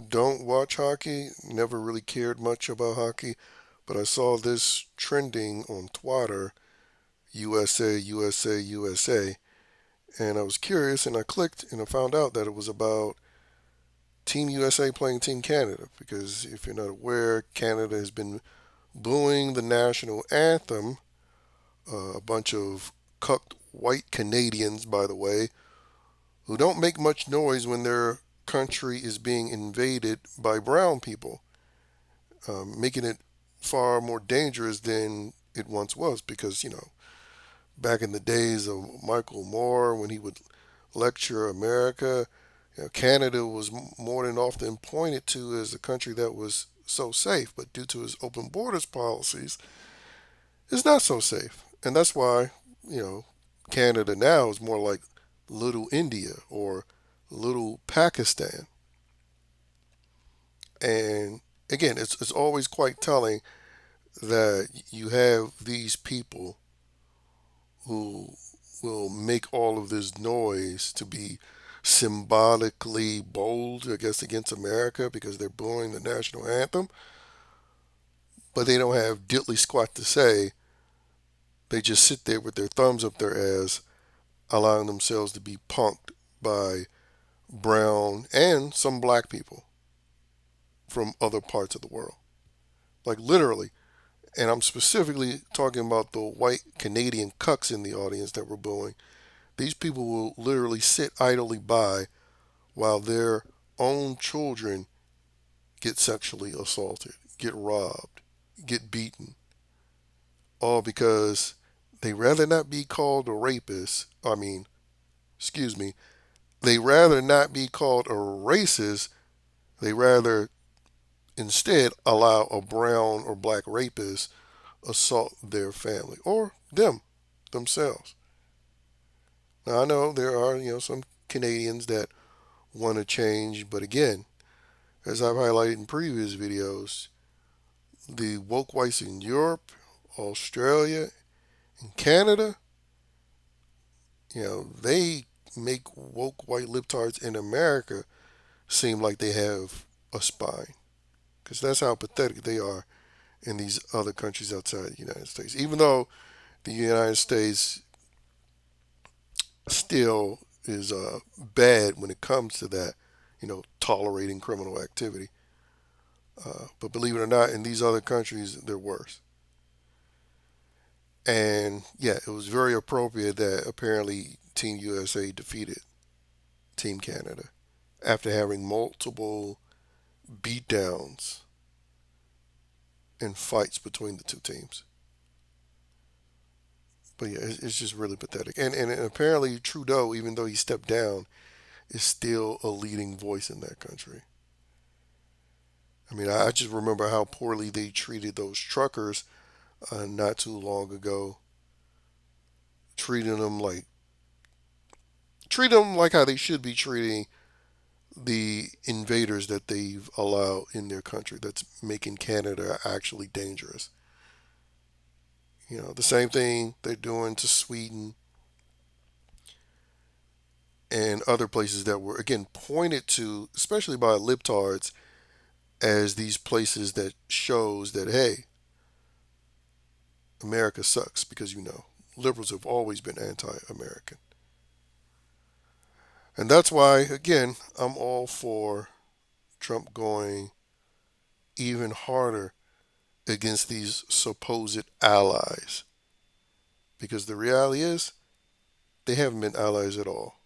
don't watch hockey, never really cared much about hockey, but I saw this trending on Twitter, USA, USA, USA, and I was curious and I clicked and I found out that it was about Team USA playing Team Canada because if you're not aware, Canada has been booing the national anthem. A bunch of cucked white Canadians, by the way, who don't make much noise when their country is being invaded by brown people, making it far more dangerous than it once was because, back in the days of Michael Moore when he would lecture America, Canada was more than often pointed to as a country that was so safe, but due to his open borders policies, it's not so safe. And that's why, you know, Canada now is more like little India or little Pakistan. And again, it's always quite telling that you have these people who will make all of this noise to be symbolically bold, I guess, against America because they're booing the national anthem, but they don't have diddly squat to say. They just sit there with their thumbs up their ass, allowing themselves to be punked by brown and some black people from other parts of the world. Like literally. And I'm specifically talking about the white Canadian cucks in the audience that were booing. These people will literally sit idly by while their own children get sexually assaulted, get robbed, get beaten, all because they rather not be called a rapist. I mean, excuse me, they rather not be called a racist. They rather instead allow a brown or black rapist assault their family or themselves. Now I know there are some Canadians that want to change, but again, as I've highlighted in previous videos, the woke whites in Europe, Australia, and Canada, they make woke white libtards in America seem like they have a spine, because that's how pathetic they are in these other countries outside the United States. Even though the United States still is bad when it comes to that, tolerating criminal activity. But believe it or not, in these other countries, they're worse. And yeah, it was very appropriate that apparently Team USA defeated Team Canada after having multiple beatdowns and fights between the two teams. But yeah, it's just really pathetic. And apparently Trudeau, even though he stepped down, is still a leading voice in that country. I mean, I just remember how poorly they treated those truckers not too long ago, treating them like how they should be treating the invaders that they've allowed in their country. That's making Canada actually dangerous. The same thing they're doing to Sweden and other places that were again pointed to, especially by libtards, as these places that shows that hey, America sucks because liberals have always been anti-American. And that's why, again, I'm all for Trump going even harder against these supposed allies. Because the reality is, they haven't been allies at all.